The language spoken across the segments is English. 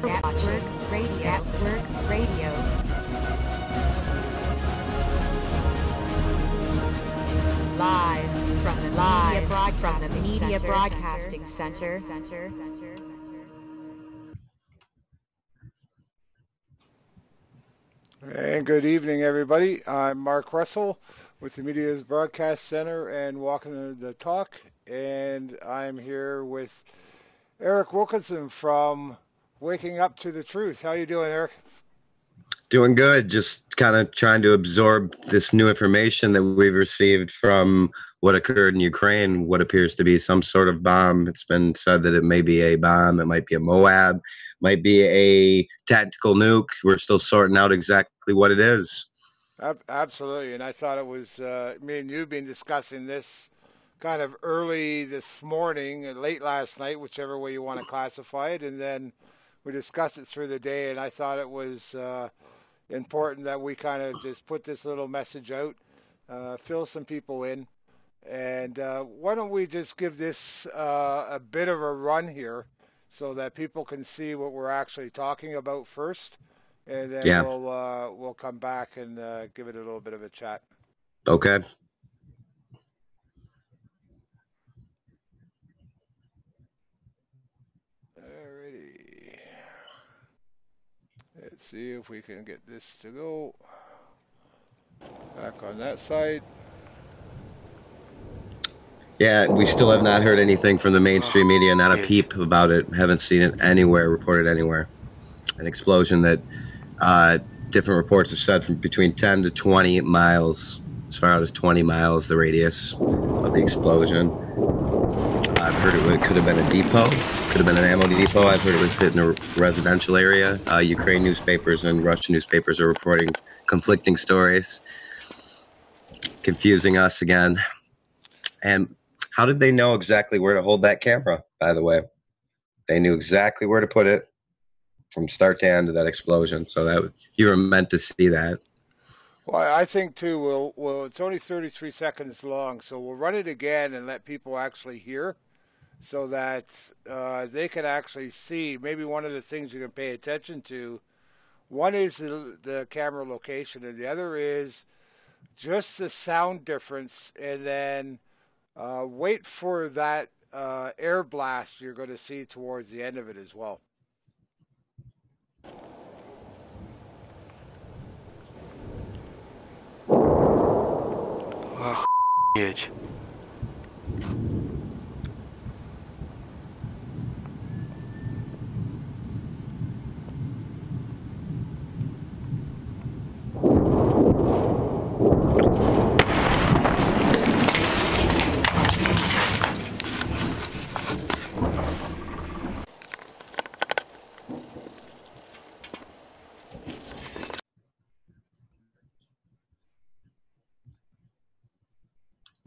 Network Radio. Live from the Media Broadcasting Center. And good evening, everybody. I'm Mark Russell with the Media Broadcast Center and Welcome to the Talk. And I'm here with Eric Wilkinson from Waking Up to the Truth. How you doing, Eric? Doing good. Just kind of trying to absorb this new information that we've received from what occurred in Ukraine, what appears to be some sort of bomb. It's been said that it may be a bomb, it might be a Moab, might be a tactical nuke. We're still sorting out exactly what it is. Absolutely. And I thought it was, me and you've been discussing this kind of early this morning, late last night, whichever way you want to classify it. And then we discussed it through the day, and I thought it was important that we kind of just put this little message out, fill some people in. And why don't we just give this a bit of a run here so that people can see what we're actually talking about first, and then we'll come back and give it a little bit of a chat. Okay. Alrighty. Let's see if we can get this to go. Back on that side. Yeah, we still have not heard anything from the mainstream media, not a peep about it. Haven't seen it anywhere, reported anywhere. An explosion that different reports have said from between 10 to 20 miles, as far out as 20 miles, the radius of the explosion. I've heard it could have been a depot, could have been an ammo depot. I've heard it was hitting a residential area. Ukraine newspapers and Russian newspapers are reporting conflicting stories, confusing us again. And how did they know exactly where to hold that camera, by the way? They knew exactly where to put it from start to end of that explosion. So that you were meant to see that. Well, I think, too, it's only 33 seconds long, so we'll run it again and let people actually hear so that they can actually see. Maybe one of the things you can pay attention to, one is the camera location, and the other is just the sound difference, and then wait for that air blast you're going to see towards the end of it as well. Охуеть.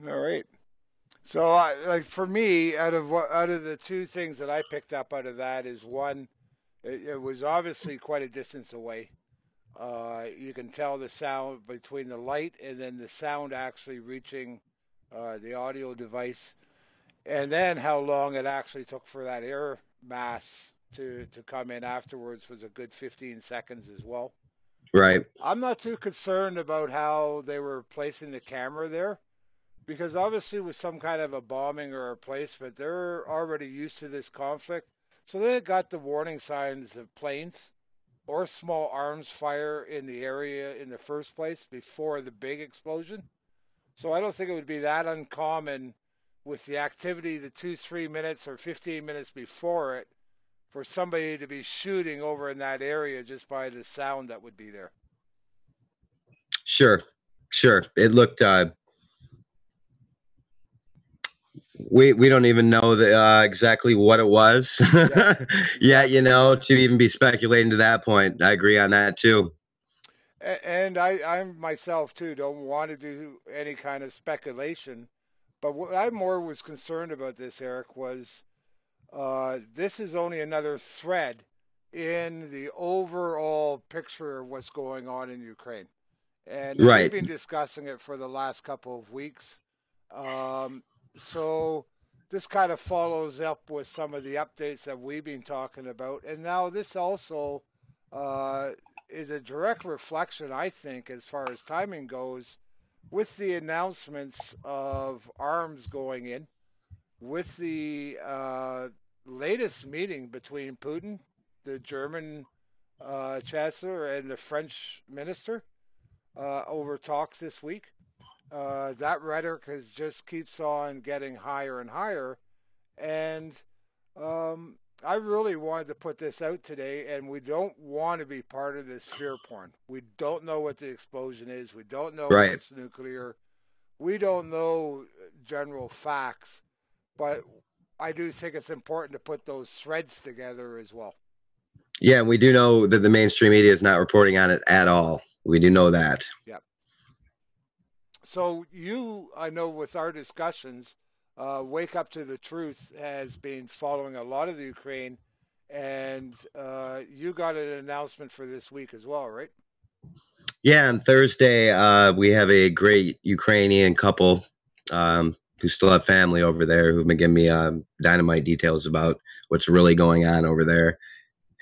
All right. So, like for me, out of the two things that I picked up out of that is one, it was obviously quite a distance away. You can tell the sound between the light and then the sound actually reaching the audio device, and then how long it actually took for that air mass to come in afterwards was a good 15 seconds as well. Right. I'm not too concerned about how they were placing the camera there, because obviously with some kind of a bombing or a placement, they're already used to this conflict. So they got the warning signs of planes or small arms fire in the area in the first place before the big explosion. So I don't think it would be that uncommon with the activity the 2-3 minutes or 15 minutes before it for somebody to be shooting over in that area just by the sound that would be there. Sure. It looked... We don't even know exactly what it was yet, to even be speculating to that point. I agree on that, too. And I myself, too, don't want to do any kind of speculation. But what I more was concerned about this, Eric, was this is only another thread in the overall picture of what's going on in Ukraine. And we've been discussing it for the last couple of weeks. So this kind of follows up with some of the updates that we've been talking about. And now this also is a direct reflection, I think, as far as timing goes, with the announcements of arms going in, with the latest meeting between Putin, the German chancellor, and the French minister over talks this week. That rhetoric just keeps on getting higher and higher. And I really wanted to put this out today, and we don't want to be part of this fear porn. We don't know what the explosion is. We don't know if it's nuclear. We don't know general facts. But I do think it's important to put those threads together as well. Yeah, and we do know that the mainstream media is not reporting on it at all. We do know that. Yep. So I know with our discussions, Wake Up to the Truth has been following a lot of the Ukraine, and you got an announcement for this week as well, right? Yeah, on Thursday, we have a great Ukrainian couple who still have family over there who've been giving me dynamite details about what's really going on over there,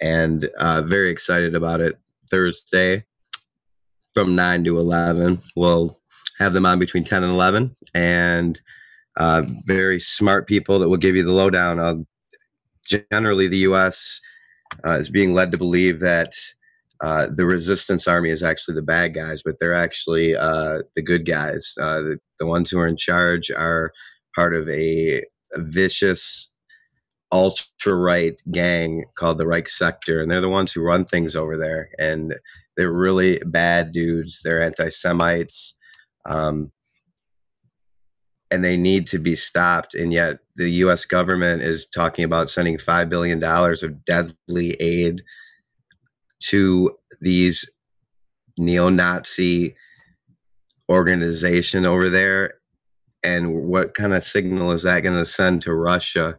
and very excited about it. Thursday from 9 to 11, we'll have them on between 10 and 11, and very smart people that will give you the lowdown. Generally, the U.S. Is being led to believe that the resistance army is actually the bad guys, but they're actually the good guys. The ones who are in charge are part of a vicious ultra-right gang called the Reich Sector, and they're the ones who run things over there. And they're really bad dudes. They're anti-Semites, and they need to be stopped. And yet the U.S. government is talking about sending $5 billion of deadly aid to these neo-Nazi organization over there. And what kind of signal is that going to send to Russia?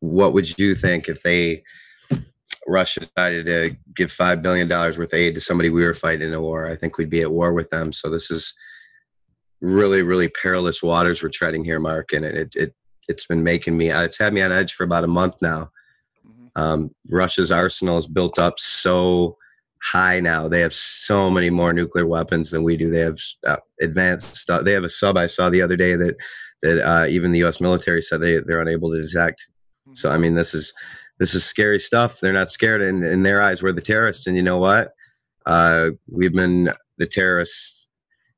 What would you think if Russia decided to give $5 billion worth of aid to somebody we were fighting in a war? I think we'd be at war with them. So this is really, really perilous waters we're treading here, Mark. And it's been making me, it's had me on edge for about a month now. Russia's arsenal is built up so high now. They have so many more nuclear weapons than we do. They have advanced stuff. They have a sub I saw the other day that even the U.S. military said they're unable to detect. So I mean, this is scary stuff. They're not scared. In their eyes, we're the terrorists. And you know what? We've been the terrorists.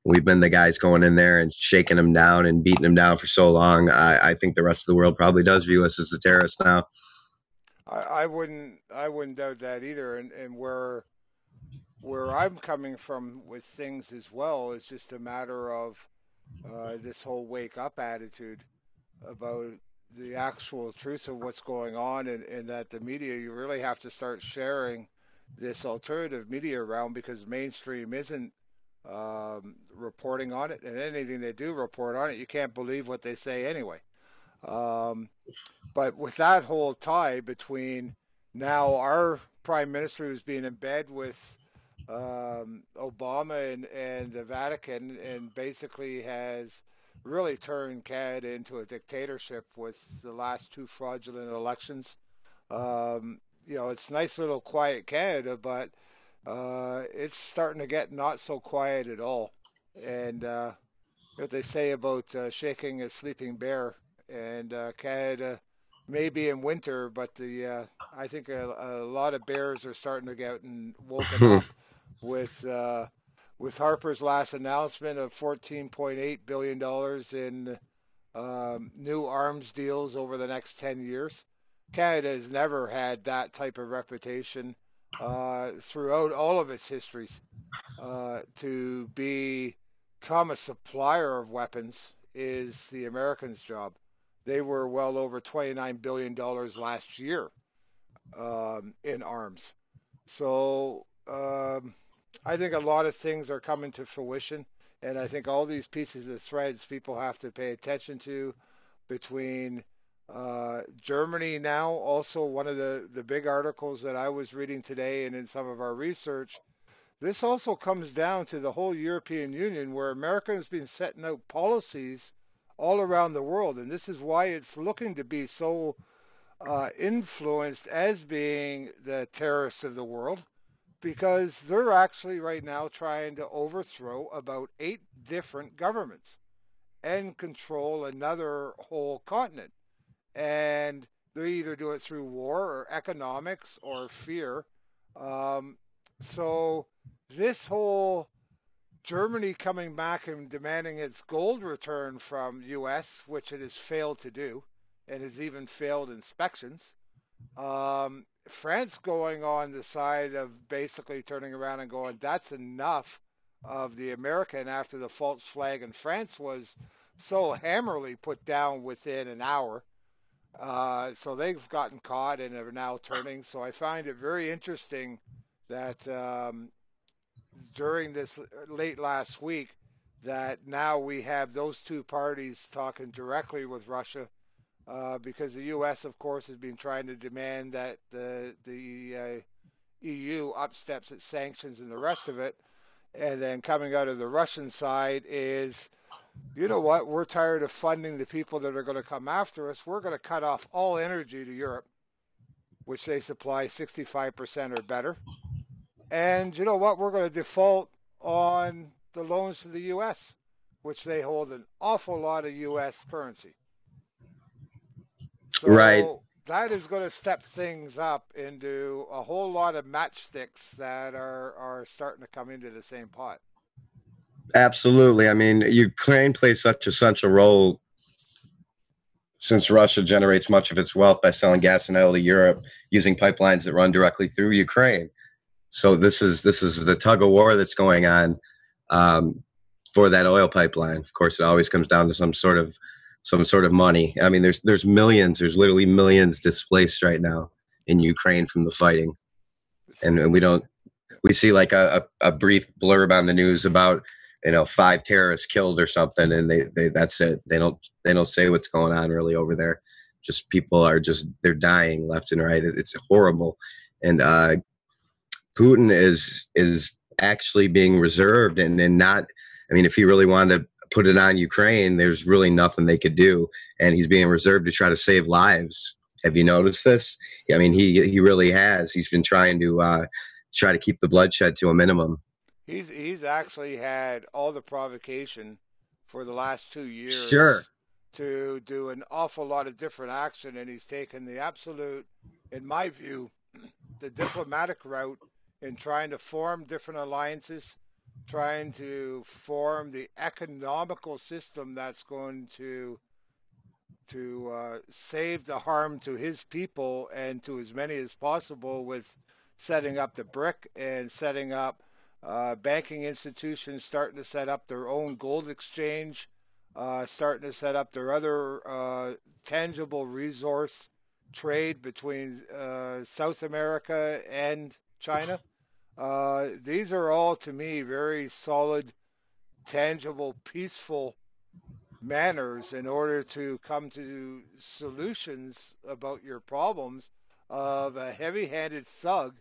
We've been the guys going in there and shaking them down and beating them down for so long. I think the rest of the world probably does view us as the terrorists now. I wouldn't doubt that either. And where I'm coming from with things as well is just a matter of this whole wake up attitude about the actual truth of what's going on, and that the media, you really have to start sharing this alternative media around, because mainstream isn't reporting on it, and anything they do report on it, you can't believe what they say anyway. But with that whole tie between now our prime minister, who's been in bed with Obama and the Vatican, and basically has really turned Canada into a dictatorship with the last two fraudulent elections. It's nice little quiet Canada, but it's starting to get not so quiet at all. And what they say about shaking a sleeping bear, and Canada may be in winter, but I think a lot of bears are starting to get woken up with Harper's last announcement of $14.8 billion in new arms deals over the next 10 years. Canada has never had that type of reputation throughout all of its histories. To become a supplier of weapons is the Americans' job. They were well over $29 billion last year in arms. So I think a lot of things are coming to fruition, and I think all these pieces of threads people have to pay attention to between Germany now. Also, one of the big articles that I was reading today and in some of our research, this also comes down to the whole European Union, where America has been setting out policies all around the world. And this is why it's looking to be so influenced as being the terrorists of the world, because they're actually right now trying to overthrow about 8 different governments and control another whole continent. And they either do it through war or economics or fear. So this whole Germany coming back and demanding its gold return from U.S., which it has failed to do, and has even failed inspections. France going on the side of basically turning around and going, that's enough of the American, after the false flag in France was so hammerly put down within an hour. So they've gotten caught and are now turning. So I find it very interesting that during this late last week, that now we have those two parties talking directly with Russia, because the U.S., of course, has been trying to demand that the EU upsteps its sanctions and the rest of it. And then coming out of the Russian side is, you know what, we're tired of funding the people that are going to come after us. We're going to cut off all energy to Europe, which they supply 65% or better. And you know what, we're going to default on the loans to the U.S., which they hold an awful lot of U.S. currency. So Right. that is going to step things up into a whole lot of matchsticks that are starting to come into the same pot. Absolutely. I mean, Ukraine plays such a central role since Russia generates much of its wealth by selling gas and oil to Europe using pipelines that run directly through Ukraine. So this is the tug of war that's going on for that oil pipeline. Of course, it always comes down to some sort of money. I mean, there's millions. There's literally millions displaced right now in Ukraine from the fighting, and we see like a brief blurb on the news about 5 terrorists killed or something, and they that's it. They don't say what's going on really over there. Just people they're dying left and right. It's horrible, and Putin is actually being reserved and not. I mean, if he really wanted to put it on Ukraine, there's really nothing they could do, and he's being reserved to try to save lives. Have you noticed this? I mean, he really has. He's been trying to keep the bloodshed to a minimum. He's actually had all the provocation for the last 2 years. Sure. To do an awful lot of different action, and he's taken the absolute, in my view, the diplomatic route in trying to form different alliances, trying to form the economical system that's going to save the harm to his people and to as many as possible, with setting up the BRIC and setting up banking institutions, starting to set up their own gold exchange, starting to set up their other tangible resource trade between South America and China. These are all, to me, very solid, tangible, peaceful manners in order to come to solutions about your problems of a heavy-handed thug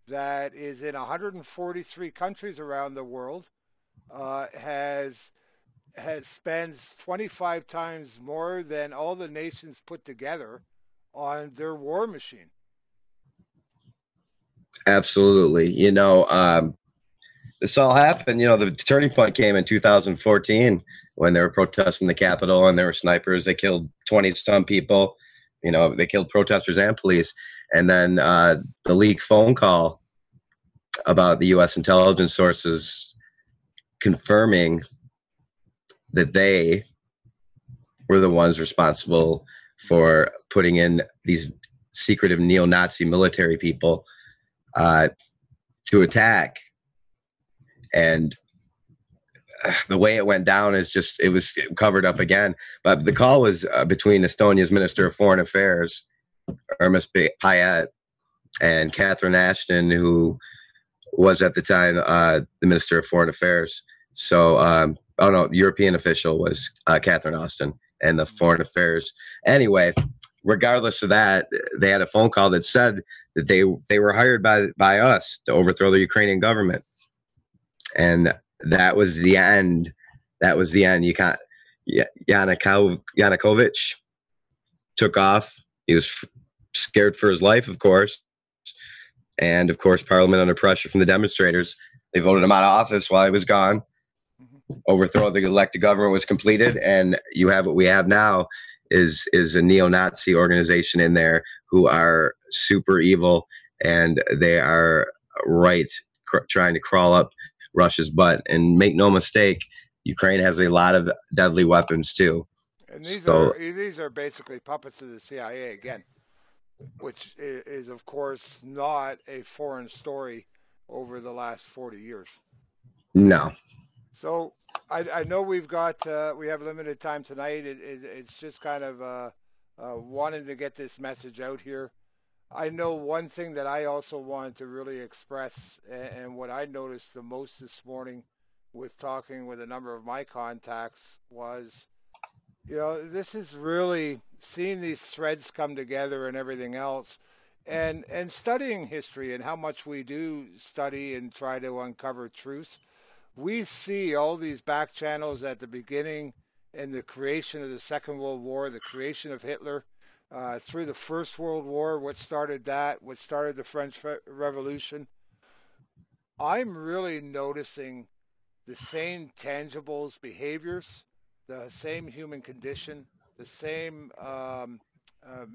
that is in 143 countries around the world, has spends 25 times more than all the nations put together on their war machine. Absolutely. This all happened. The turning point came in 2014 when they were protesting the Capitol, and there were snipers. They killed 20-some people. They killed protesters and police. And then the leaked phone call about the U.S. intelligence sources confirming that they were the ones responsible for putting in these secretive neo-Nazi military people to attack. And the way it went down is it was covered up again. But the call was between Estonia's Minister of Foreign Affairs, Urmas Paet, and Catherine Ashton, who was at the time the Minister of Foreign Affairs. So, European official was Catherine Austin, and the Foreign Affairs. Anyway, regardless of that, they had a phone call that said that they were hired by us to overthrow the Ukrainian government. And that was the end. That was the end. Yanukovych took off. He was scared for his life, of course. And, of course, Parliament under pressure from the demonstrators. They voted him out of office while he was gone. Overthrow of the elected government was completed, and you have what we have now is a neo-Nazi organization in there who are super evil, and they are trying to crawl up Russia's butt. And make no mistake, Ukraine has a lot of deadly weapons too. And these are basically puppets of the CIA again, which is of course not a foreign story over the last 40 years. No. So I know we have limited time tonight. It's just kind of wanting to get this message out here. I know one thing that I also wanted to really express, and what I noticed the most this morning with talking with a number of my contacts was, this is really seeing these threads come together and everything else, and studying history and how much we do study and try to uncover truths. We see all these back channels at the beginning and the creation of the Second World War, the creation of Hitler, through the First World War, what started that, what started the French Revolution. I'm really noticing the same tangibles, behaviors, the same human condition, the same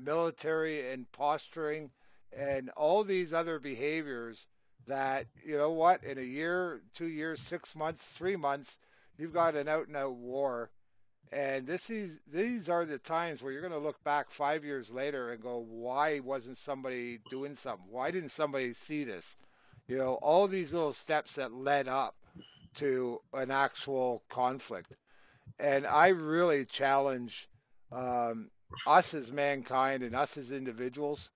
military and posturing, and all these other behaviors that, in a year, 2 years, 6 months, 3 months, you've got an out-and-out war. And these are the times where you're going to look back 5 years later and go, why wasn't somebody doing something? Why didn't somebody see this? All these little steps that led up to an actual conflict. And I really challenge us as mankind and us as individuals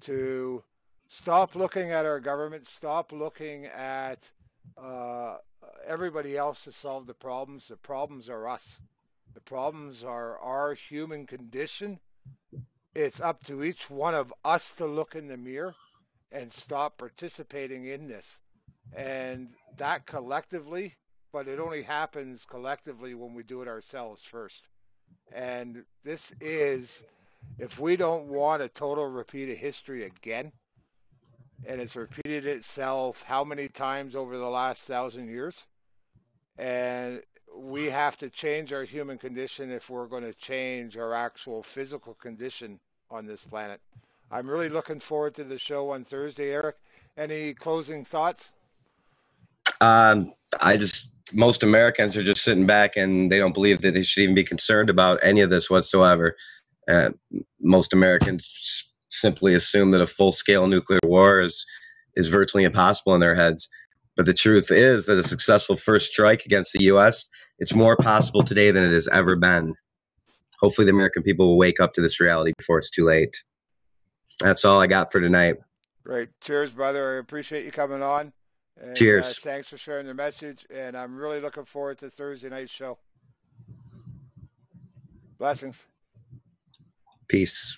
to stop looking at our government, stop looking at everybody else to solve the problems. The problems are us. The problems are our human condition. It's up to each one of us to look in the mirror and stop participating in this. And that collectively, but it only happens collectively when we do it ourselves first. And this is, if we don't want a total repeat of history again, and it's repeated itself how many times over the last 1,000 years, and we have to change our human condition if we're going to change our actual physical condition on this planet. I'm really looking forward to the show on Thursday, Eric. Any closing thoughts? Most Americans are just sitting back and they don't believe that they should even be concerned about any of this whatsoever. Most Americans simply assume that a full-scale nuclear war is virtually impossible in their heads. But the truth is that a successful first strike against the U.S., it's more possible today than it has ever been. Hopefully the American people will wake up to this reality before it's too late. That's all I got for tonight. Great. Cheers, brother. I appreciate you coming on. And, cheers. Thanks for sharing the message, and I'm really looking forward to Thursday night's show. Blessings. Peace.